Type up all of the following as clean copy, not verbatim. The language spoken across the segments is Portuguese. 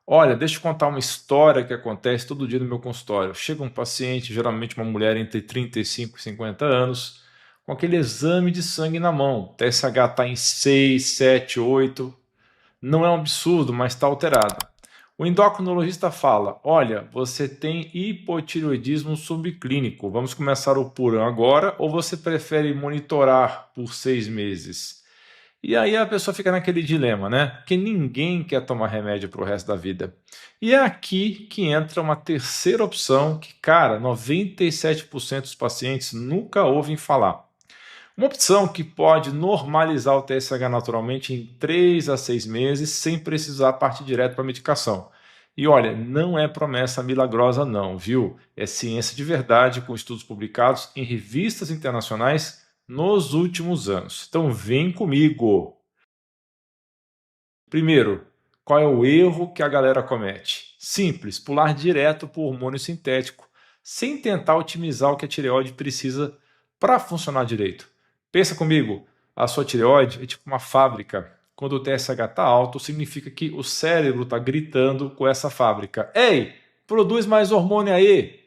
Olha, deixa eu contar uma história que acontece todo dia no meu consultório. Chega um paciente, geralmente uma mulher entre 35 e 50 anos, com aquele exame de sangue na mão. O TSH está em 6, 7, 8. Não é um absurdo, mas está alterado. O endocrinologista fala: olha, você tem hipotireoidismo subclínico. Vamos começar o Puran agora ou você prefere monitorar por 6 meses? E aí a pessoa fica naquele dilema, né? Porque ninguém quer tomar remédio para o resto da vida. E é aqui que entra uma terceira opção que, cara, 97% dos pacientes nunca ouvem falar. Uma opção que pode normalizar o TSH naturalmente em 3 a 6 meses sem precisar partir direto para a medicação. E olha, não é promessa milagrosa não, viu? É ciência de verdade com estudos publicados em revistas internacionais nos últimos anos. Então vem comigo! Primeiro, qual é o erro que a galera comete? Simples, pular direto para o hormônio sintético, sem tentar otimizar o que a tireoide precisa para funcionar direito. Pensa comigo, a sua tireoide é tipo uma fábrica. Quando o TSH está alto, significa que o cérebro está gritando com essa fábrica: ei, produz mais hormônio aí!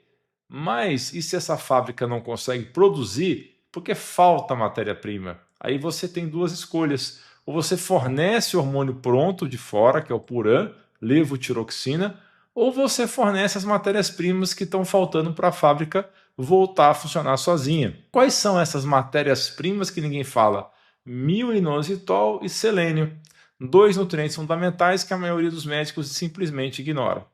Mas e se essa fábrica não consegue produzir porque falta matéria-prima? Aí você tem duas escolhas. Ou você fornece o hormônio pronto de fora, que é o Puran, levotiroxina, ou você fornece as matérias-primas que estão faltando para a fábrica voltar a funcionar sozinha. Quais são essas matérias-primas que ninguém fala? Mil-inositol e selênio, dois nutrientes fundamentais que a maioria dos médicos simplesmente ignora.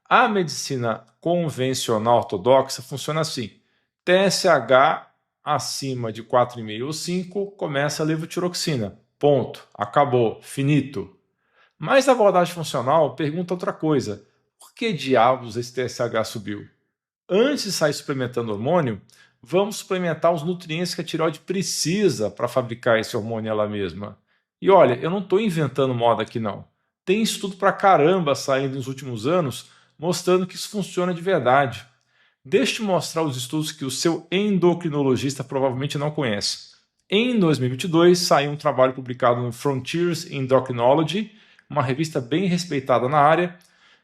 A medicina convencional ortodoxa funciona assim: TSH acima de 4,5 ou 5, começa a levotiroxina. Ponto. Acabou. Finito. Mas a abordagem funcional pergunta outra coisa: por que diabos esse TSH subiu? Antes de sair suplementando hormônio, vamos suplementar os nutrientes que a tireoide precisa para fabricar esse hormônio ela mesma. E olha, eu não estou inventando moda aqui não. Tem estudo pra caramba saindo nos últimos anos mostrando que isso funciona de verdade. Deixa eu te mostrar os estudos que o seu endocrinologista provavelmente não conhece. Em 2022, saiu um trabalho publicado no Frontiers in Endocrinology, uma revista bem respeitada na área.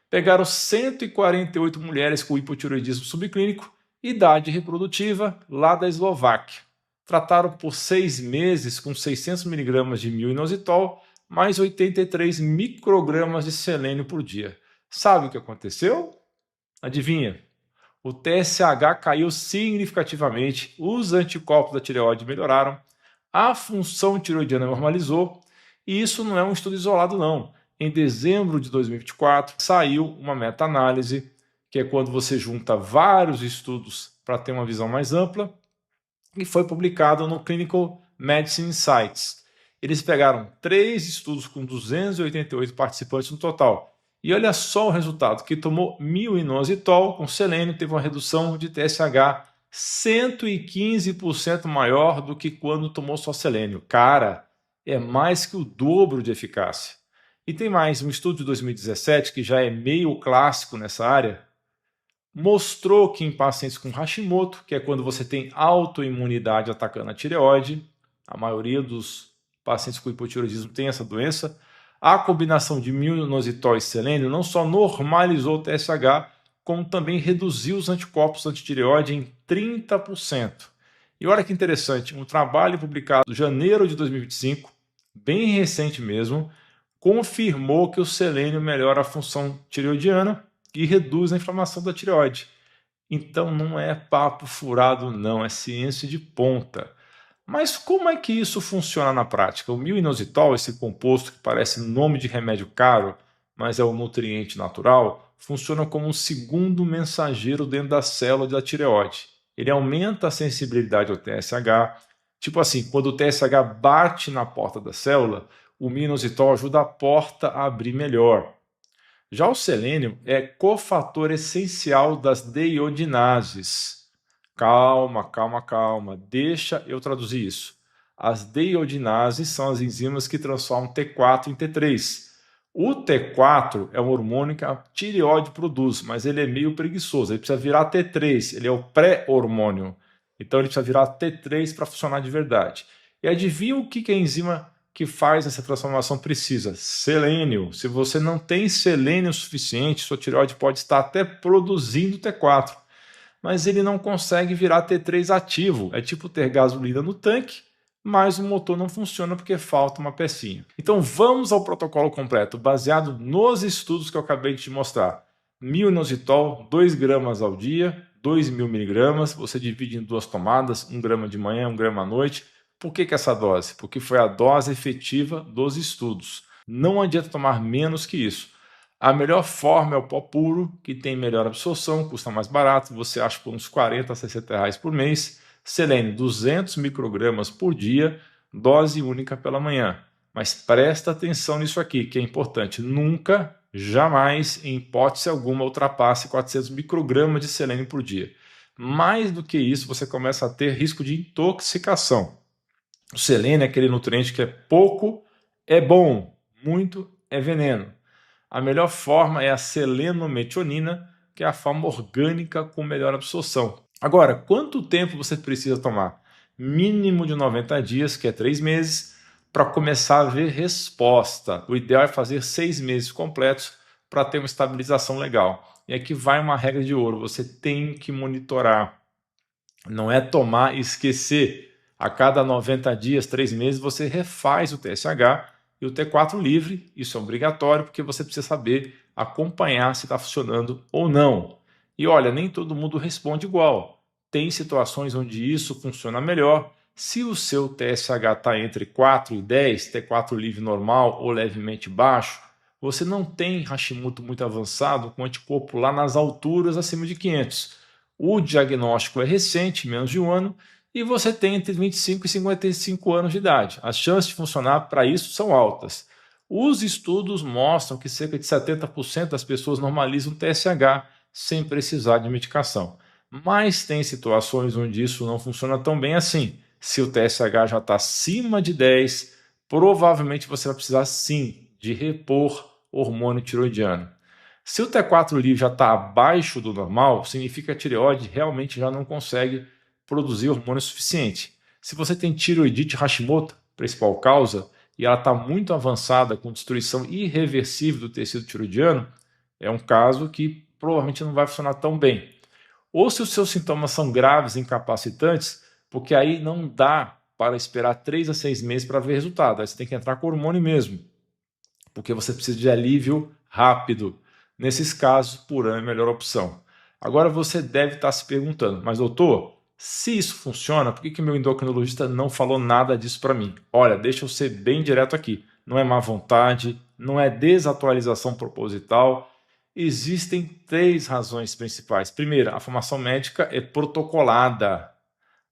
Pegaram 148 mulheres com hipotireoidismo subclínico, idade reprodutiva, lá da Eslováquia. Trataram por 6 meses com 600 miligramas de mil-inositol, mais 83 microgramas de selênio por dia. Sabe o que aconteceu? Adivinha? O TSH caiu significativamente, os anticorpos da tireoide melhoraram, a função tireoidiana normalizou, e isso não é um estudo isolado não. Em dezembro de 2024, saiu uma meta-análise, que é quando você junta vários estudos para ter uma visão mais ampla, e foi publicado no Clinical Medicine Insights. Eles pegaram 3 estudos com 288 participantes no total. E olha só o resultado: que tomou mil-inositol com selênio teve uma redução de TSH 115% maior do que quando tomou só selênio. Cara, é mais que o dobro de eficácia. E tem mais, um estudo de 2017, que já é meio clássico nessa área, mostrou que em pacientes com Hashimoto, que é quando você tem autoimunidade atacando a tireoide, a maioria dos pacientes com hipotireoidismo tem essa doença, a combinação de mil-inositol e selênio não só normalizou o TSH, como também reduziu os anticorpos antitireoide em 30%. E olha que interessante, um trabalho publicado em janeiro de 2025, bem recente mesmo, confirmou que o selênio melhora a função tireoidiana e reduz a inflamação da tireoide. Então não é papo furado não, é ciência de ponta. Mas como é que isso funciona na prática? O mil-inositol, esse composto que parece nome de remédio caro, mas é um nutriente natural, funciona como um segundo mensageiro dentro da célula da tireoide. Ele aumenta a sensibilidade ao TSH. Tipo assim, quando o TSH bate na porta da célula, o mil-inositol ajuda a porta a abrir melhor. Já o selênio é cofator essencial das deiodinases. Calma, calma, calma. Deixa eu traduzir isso. As deiodinases são as enzimas que transformam T4 em T3. O T4 é um hormônio que a tireoide produz, mas ele é meio preguiçoso. Ele precisa virar T3, ele é o pré-hormônio. Então ele precisa virar T3 para funcionar de verdade. E adivinha o que a enzima que faz essa transformação precisa? Selênio. Se você não tem selênio suficiente, sua tireoide pode estar até produzindo T4, mas ele não consegue virar T3 ativo. É tipo ter gasolina no tanque, mas o motor não funciona porque falta uma pecinha. Então vamos ao protocolo completo, baseado nos estudos que eu acabei de te mostrar. Myo-inositol, 2 gramas ao dia, 2.000 miligramas, você divide em 2 tomadas, 1 grama de manhã, 1 grama à noite. Por que essa dose? Porque foi a dose efetiva dos estudos. Não adianta tomar menos que isso. A melhor forma é o pó puro, que tem melhor absorção, custa mais barato, você acha por uns 40 a 60 reais por mês. Selênio, 200 microgramas por dia, dose única pela manhã. Mas presta atenção nisso aqui, que é importante. Nunca, jamais, em hipótese alguma, ultrapasse 400 microgramas de selênio por dia. Mais do que isso, você começa a ter risco de intoxicação. O selênio é aquele nutriente que é pouco, é bom, muito é veneno. A melhor forma é a selenometionina, que é a forma orgânica com melhor absorção. Agora, quanto tempo você precisa tomar? Mínimo de 90 dias, que é 3 meses, para começar a ver resposta. O ideal é fazer 6 meses completos para ter uma estabilização legal. E aqui vai uma regra de ouro, você tem que monitorar. Não é tomar e esquecer. A cada 90 dias, 3 meses, você refaz o TSH e o T4 livre. Isso é obrigatório porque você precisa saber acompanhar se está funcionando ou não. E olha, nem todo mundo responde igual. Tem situações onde isso funciona melhor. Se o seu TSH está entre 4 e 10, T4 livre normal ou levemente baixo, você não tem Hashimoto muito avançado com anticorpo lá nas alturas acima de 500. O diagnóstico é recente, menos de 1 ano, e você tem entre 25 e 55 anos de idade. As chances de funcionar para isso são altas. Os estudos mostram que cerca de 70% das pessoas normalizam o TSH sem precisar de medicação. Mas tem situações onde isso não funciona tão bem assim. Se o TSH já está acima de 10, provavelmente você vai precisar sim de repor hormônio tiroidiano. Se o T4 livre já está abaixo do normal, significa que a tireoide realmente já não consegue produzir hormônio suficiente. Se você tem tiroidite Hashimoto, principal causa, e ela está muito avançada com destruição irreversível do tecido tiroidiano, é um caso que provavelmente não vai funcionar tão bem. Ou se os seus sintomas são graves e incapacitantes, porque aí não dá para esperar 3 a 6 meses para ver resultado. Aí você tem que entrar com hormônio mesmo, porque você precisa de alívio rápido. Nesses casos, Puran é a melhor opção. Agora você deve estar se perguntando, mas doutor, se isso funciona, por que meu endocrinologista não falou nada disso para mim? Olha, deixa eu ser bem direto aqui. Não é má vontade, não é desatualização proposital. Existem 3 razões principais. Primeira, a formação médica é protocolada.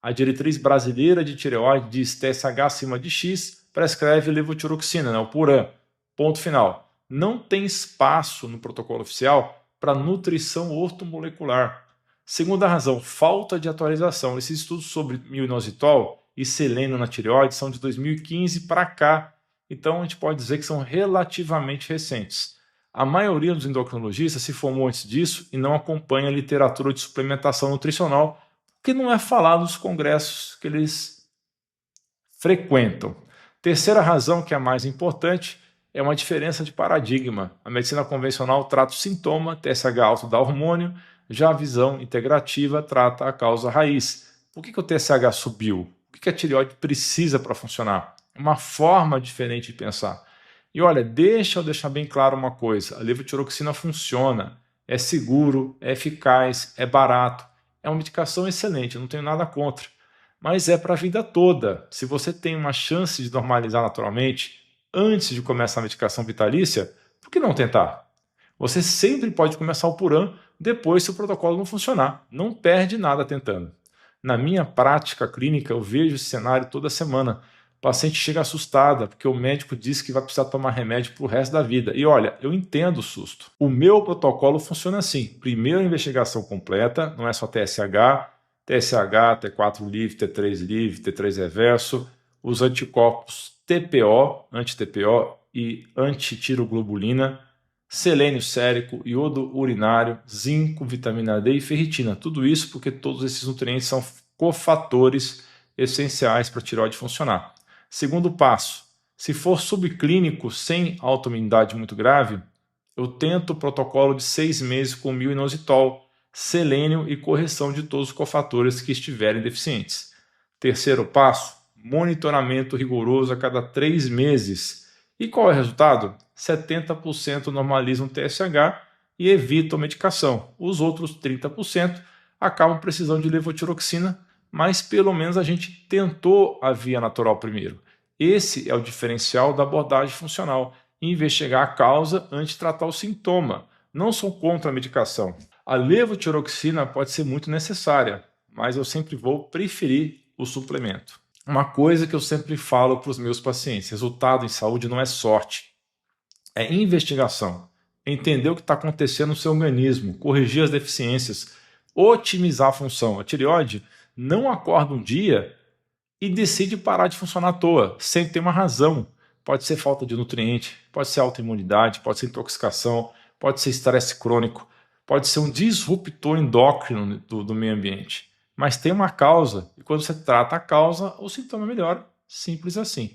A diretriz brasileira de tireoide diz TSH acima de X, prescreve levotiroxina, o Puran. Ponto final. Não tem espaço no protocolo oficial para nutrição ortomolecular. Segunda razão, falta de atualização. Esses estudos sobre myo-inositol e selênio na tireoide são de 2015 para cá. Então a gente pode dizer que são relativamente recentes. A maioria dos endocrinologistas se formou antes disso e não acompanha a literatura de suplementação nutricional, porque não é falado nos congressos que eles frequentam. Terceira razão, que é a mais importante, é uma diferença de paradigma. A medicina convencional trata o sintoma, TSH alto dá hormônio, já a visão integrativa trata a causa raiz. Por que o TSH subiu? O que a tireoide precisa para funcionar? Uma forma diferente de pensar. E olha, deixa eu deixar bem claro uma coisa, a levotiroxina funciona, é seguro, é eficaz, é barato, é uma medicação excelente, eu não tenho nada contra. Mas é para a vida toda. Se você tem uma chance de normalizar naturalmente, antes de começar a medicação vitalícia, por que não tentar? Você sempre pode começar o Puran depois se o protocolo não funcionar. Não perde nada tentando. Na minha prática clínica, eu vejo esse cenário toda semana. O paciente chega assustada porque o médico disse que vai precisar tomar remédio para o resto da vida. E olha, eu entendo o susto. O meu protocolo funciona assim. Primeiro a investigação completa, não é só TSH, T4 livre, T3 livre, T3 reverso, os anticorpos TPO, anti-TPO e antitiroglobulina, selênio sérico, iodo urinário, zinco, vitamina D e ferritina. Tudo isso porque todos esses nutrientes são cofatores essenciais para a tireoide funcionar. Segundo passo, Se for subclínico, sem autoimunidade muito grave, eu tento o protocolo de 6 meses com myo-inositol, selênio e correção de todos os cofatores que estiverem deficientes. Terceiro passo, monitoramento rigoroso a cada 3 meses. E qual é o resultado? 70% normalizam o TSH e evitam medicação. Os outros 30% acabam precisando de levotiroxina, mas pelo menos a gente tentou a via natural primeiro. Esse é o diferencial da abordagem funcional, investigar a causa antes de tratar o sintoma. Não sou contra a medicação. A levotiroxina pode ser muito necessária, mas eu sempre vou preferir o suplemento. Uma coisa que eu sempre falo para os meus pacientes: resultado em saúde não é sorte, é investigação. Entender o que está acontecendo no seu organismo, corrigir as deficiências, otimizar a função. A tireoide não acorda um dia e decide parar de funcionar à toa, sempre tem uma razão. Pode ser falta de nutriente, pode ser autoimunidade, pode ser intoxicação, pode ser estresse crônico, pode ser um disruptor endócrino do meio ambiente. Mas tem uma causa, e quando você trata a causa, o sintoma melhora. Simples assim.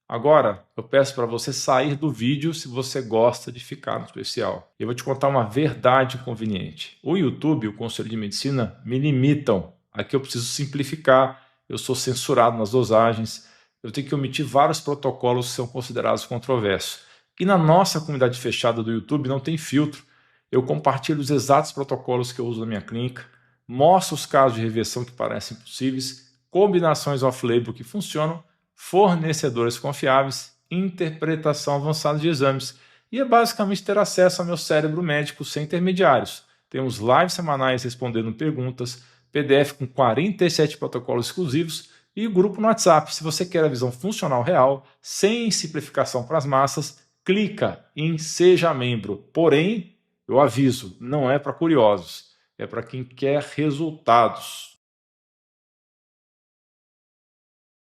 Agora, eu peço para você sair do vídeo se você gosta de ficar no especial. Eu vou te contar uma verdade conveniente. O YouTube e o Conselho de Medicina me limitam. Aqui eu preciso simplificar, eu sou censurado nas dosagens, eu tenho que omitir vários protocolos que são considerados controversos. E na nossa comunidade fechada do YouTube não tem filtro. Eu compartilho os exatos protocolos que eu uso na minha clínica, mostro os casos de reversão que parecem possíveis, combinações off-label que funcionam, fornecedores confiáveis, interpretação avançada de exames. E é basicamente ter acesso ao meu cérebro médico sem intermediários. Temos lives semanais respondendo perguntas, PDF com 47 protocolos exclusivos e grupo no WhatsApp. Se você quer a visão funcional real, sem simplificação para as massas, clica em Seja Membro. Porém, eu aviso, não é para curiosos, é para quem quer resultados.